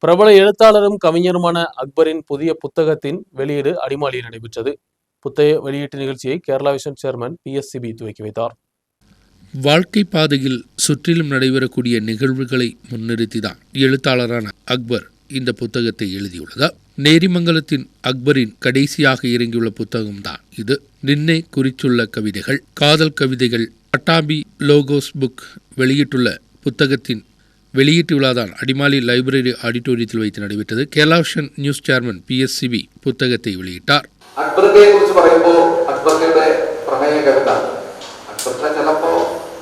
பிரபல எழுத்தாளரும் கவிஞருமான அக்பரின் புதிய புத்தகத்தின் வெளியீடு அடிமாலியில் நடைபெற்றது. புத்தக வெளியீட்டு நிகழ்ச்சியை கேரளா விஷன் சேர்மன் PSCB துவக்கி வைத்தார். வாழ்க்கை பாதையில் சுற்றிலும் நடைபெறக்கூடிய நிகழ்வுகளை முன்னிறுத்திதான் எழுத்தாளரான அக்பர் இந்த புத்தகத்தை எழுதியுள்ளதார். நேரிமங்கலத்தின் அக்பரின் கடைசியாக இறங்கியுள்ள புத்தகம்தான் இது. நின்னே குறித்துள்ள கவிதைகள், காதல் கவிதைகள். பட்டாபி லோகோஸ் புக் வெளியிட்டுள்ள புத்தகத்தின் வெளியீட்டு விழாதான் அடிமாலி லைப்ரரி ஆடிட்டோரியத்தில் வைத்து நடைபெற்றது. Kerala vision news chairman PSCB പുസ്തകത്തെ വെളിയിട്ടാർ. അക്ബറിനെ കുറിച്ച് പറയുമ്പോൾ അക്ബറിന്റെ പ്രമേയ കവിത അക്ബറിനെ ചിലപ്പോ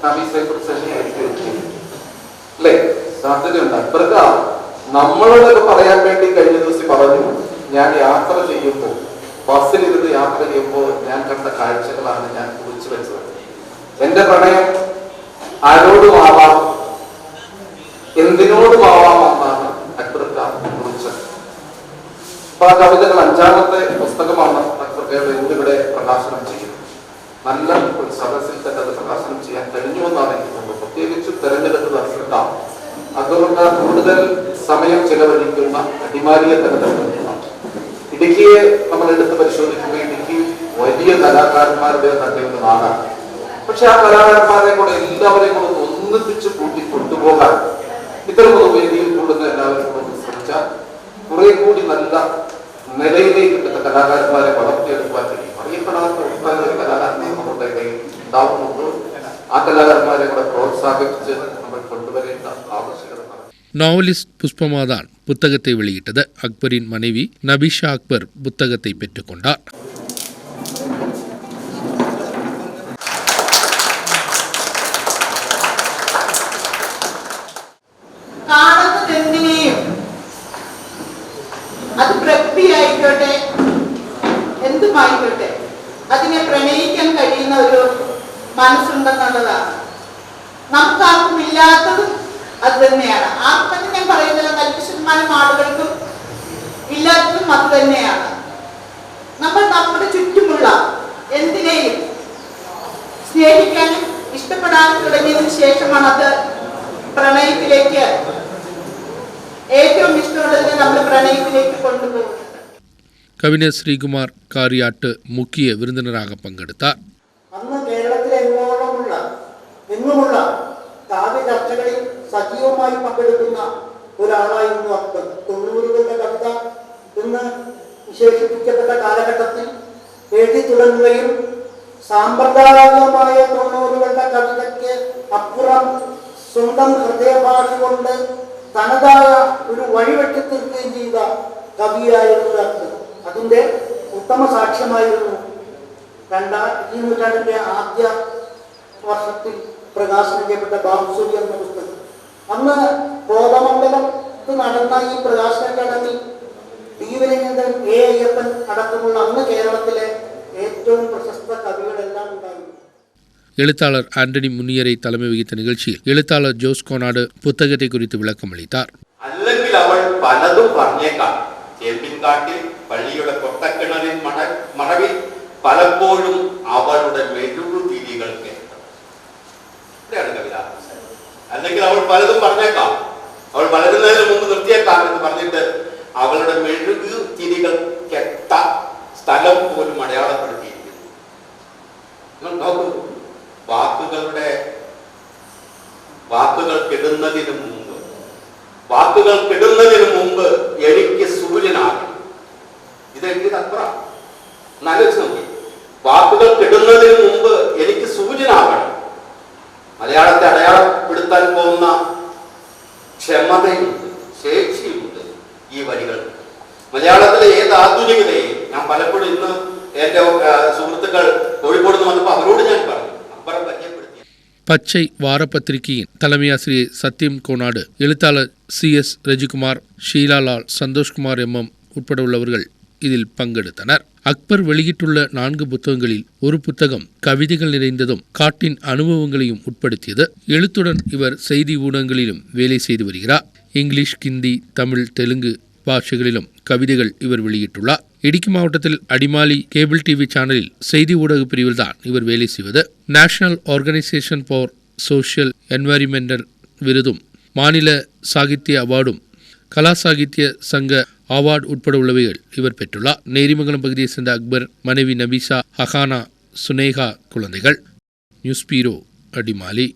നബീസിനെ കുറിച്ച് തന്നെയായിരിക്കും അല്ലേ, സാധ്യതയുണ്ട്. അക്ബർക്ക് നമ്മളോടൊക്കെ പറയാൻ വേണ്ടി കഴിഞ്ഞ ദിവസം പറഞ്ഞു, ഞാൻ യാത്ര ചെയ്യുമ്പോൾ ബസ്സിലിരുന്ന് യാത്ര ചെയ്യുമ്പോൾ ഞാൻ കണ്ട കാഴ്ചകളാണ് ഞാൻ കുറിച്ചു വെച്ചത്. എന്റെ പ്രണയം ആരോടും ആവാം, എന്തിനോടുമാവാം എന്നാണ് അക്ബർക്ക് കുറിച്ചത്. അപ്പൊ ആ കവിതകൾ 5ാമത്തെ പുസ്തകമാണ് അക്ബർക്കയുടെ ഇവിടെ പ്രകാശനം ചെയ്യുന്നത്. നല്ല ഒരു സദസ്സിൽ തന്നെ അത് പ്രകാശനം ചെയ്യാൻ കഴിഞ്ഞു എന്നാണ് എനിക്ക് തോന്നുന്നത്. പ്രത്യേകിച്ചും തെരഞ്ഞെടുത്തത് അക്ബർക്കാണ്. അക്ബർക്ക് കൂടുതൽ സമയം ചെലവഴിക്കുന്ന അടിമാലിയെ തന്നെ തെരഞ്ഞെടുക്കുന്നതാണ്. ഇടുക്കിയെ നമ്മൾ എടുത്ത് പരിശോധിക്കുമ്പോൾ ഇടുക്കി വലിയ കലാകാരന്മാരുടെ തന്നെ ഒരു നാടാണ്. പക്ഷെ ആ കലാകാരന്മാരെ കൂടെ എല്ലാവരെയും കൂടെ ഒന്നിപ്പിച്ച് കൂട്ടി കൊണ്ടുപോകാൻ ഇത്തരമൊരു വേദിയിൽ കൂടുന്ന എല്ലാവരും കൂടെ ശ്രമിച്ചാൽ കുറെ കൂടി നല്ല നിലയിലേക്ക് കലാകാരന്മാരെ വളർത്തിയെടുക്കാൻ കഴിയും. അറിയപ്പെടാത്ത ഒട്ടനവധി കലാകാരന്മാർ നമ്മുടെ കയ്യിൽ ഉണ്ടാവുന്നുണ്ട്. ആ കലാകാരന്മാരെ കൂടെ പ്രോത്സാഹിപ്പിച്ച് നമ്മൾ കൊണ്ടുവരേണ്ട ആവശ്യകത. നോവലിസ്റ്റ് പുഷ്പമാதான் புத்தகத்தை வெளியிட்டது. அக்பரின் மனைவி நபிஷா அக்பர் புத்தகத்தை பெற்றுக்கொண்டார். അത് പ്രകൃതിയായിക്കോട്ടെ എന്തുമായിക്കോട്ടെ അതിനെ പ്രണയിക്കാൻ കഴിയുന്ന ഒരു മനസ്സുണ്ടെന്നുള്ളതാണ്. നമുക്കാർക്കും ഇല്ലാത്തതും അത് തന്നെയാണ്. ആർക്കും ഞാൻ പറയുന്നില്ല, 90% ആളുകൾക്കും ഇല്ലാത്തതും അത് തന്നെയാണ്. നമ്മൾ നമ്മുടെ ചുറ്റുമുള്ള എന്തിനേയും സ്നേഹിക്കാനും ഇഷ്ടപ്പെടാനും തുടങ്ങിയതിനു ശേഷമാണ് അത് പ്രണയത്തിലേക്ക്, ഏറ്റവും ഇഷ്ടമുള്ളതിനെ നമ്മൾ പ്രണയത്തിലേക്ക് കൊണ്ടുപോകുന്നത്. കവിஞர் ശ്രീകുമാർ കാരിയാട്ട് മുഖ്യ വിരുന്നിനരാக പങ്കെടുത്താർ. അന്ന് കേരളത്തിലെ എങ്ങുമുള്ള കാവ്യ ചർച്ചകളിൽ സജീവമായി പങ്കെടുക്കുന്ന ഒരാളായിരുന്നു അക്ബർ. 90കളുടെ കവിത എന്ന് വിശേഷിപ്പിക്കപ്പെട്ട കാലഘട്ടത്തിൽ എഴുതി തുടങ്ങുകയും സാമ്പ്രദായികമായ 90കളുടെ കവിതയ്ക്ക് അപ്പുറം സ്വന്തം ഹൃദയഭാഷ കൊണ്ട് തനതായ ഒരു വഴിവെട്ടി തീർക്കുകയും ചെയ്ത കവിയായിരുന്നു അക്ബർ. അതിൻ്റെ ഉത്തമ സാക്ഷ്യമായിരുന്നു ഈ നൂറ്റാണ്ടിൻ്റെ ആദ്യ വർഷത്തിൽ പ്രകാശനം ചെയ്യപ്പെട്ട ബാംസുരി എന്ന പുസ്തകം. അന്ന് കോതമംഗലത്ത് നടന്ന ഈ പ്രകാശന ചടങ്ങിൽ ദീപരഞ്ജൻ അയ്യപ്പൻ അടക്കമുള്ള അന്ന് കേരളത്തിലെ ഏറ്റവും പ്രശസ്ത കവികളെല്ലാം ഉണ്ടായിരുന്നു. எழுத்தாளர் ஆண்டனி முனியரை தலைமை வகித்த நிகழ்ச்சியில் எழுத்தாளர் ஜோஸ் கோனாடு புத்தகத்தை குறித்து விளக்கம் அளித்தார். അല്ലെങ്കിൽ അവൾ പലതും പറഞ്ഞേക്കാം. ചേമ്പിൻകാട്ടിൽ പള്ളിയുടെ കൊട്ടക്കിണറിൻ മറവിൽ പലപ്പോഴും അവളുടെ മെഴുകുതിരികൾ കേട്ടു. ഇവിടെയാണ് കവിത. അല്ലെങ്കിൽ അവൾ പലതും പറഞ്ഞേക്കാം, അവൾ വളരുന്നതിന് മുമ്പ് നിർത്തിയേക്കാം എന്ന് പറഞ്ഞിട്ട് അവളുടെ മെഴുകുതിരികൾ കെട്ട സ്ഥലം പോലും അടയാളപ്പെടുത്തിയിരിക്കുന്നു. നിങ്ങൾ നോക്കൂ, വാക്കുകൾ കിടുന്നതിന് മുമ്പ് എനിക്ക് സൂര്യനാകണം. ഇതെഴുതിയത് അക്ബറാണ്. എന്നാലോചിച്ച് നോക്കി, വാക്കുകൾ കിടുന്നതിന് മുമ്പ് എനിക്ക് സൂര്യനാകണം. മലയാളത്തെ അടയാളപ്പെടുത്താൻ പോകുന്ന ക്ഷമതയുണ്ട്, ശേഷിയുണ്ട് ഈ വരികൾ. മലയാളത്തിലെ ഏത് ആധുനികതയും ഞാൻ പലപ്പോഴും ഇന്ന് എന്റെ സുഹൃത്തുക്കൾ കോഴിക്കോട് നിന്ന് വന്നപ്പോൾ അവരോട് ഞാൻ പറഞ്ഞു, അക്ബറെ പരിചയപ്പെടുത്തി. பச்சை வாரப்பத்திரிகையின் தலைமை ஆசிரியர் சத்யம் கோனாடு, எழுத்தாளர் CS ரஜிகுமார், ஷீலாலால், சந்தோஷ்குமார் MM உட்பட உள்ளவர்கள் இதில் பங்கெடுத்தனர். அக்பர் வெளியிட்டுள்ள 4 புத்தகங்களில் ஒரு புத்தகம் கவிதைகள் நிறைந்ததும் காட்டின் அனுபவங்களையும் உட்படுத்தியது. எழுத்துடன் இவர் செய்தி ஊடகங்களிலும் வேலை செய்து வருகிறார். இங்கிலீஷ், ஹிந்தி, தமிழ், தெலுங்கு பாஷைகளிலும் கவிதைகள் இவர் வெளியிட்டுள்ளார். இடுக்கி மாவட்டத்தில் அடிமாலி கேபிள் TV சேனலில் செய்தி ஊடக பிரிவில் தான் இவர் வேலை செய்வது. நேஷனல் ஆர்கனைசேஷன் ஃபார் சோஷியல் என்வைரன்மெண்டல் விருதும் மாநில சாகித்ய அவார்டும் கலா சாகித்ய சங்க அவார்டு உட்பட உள்ளவைகள் இவர் பெற்றுள்ளார். நேரிமங்கலம் பகுதியைச் சேர்ந்த அக்பர் மனைவி நபிசா, ஹகானா, சுனேகா குழந்தைகள். நியூஸ் பீரோ, அடிமாலி.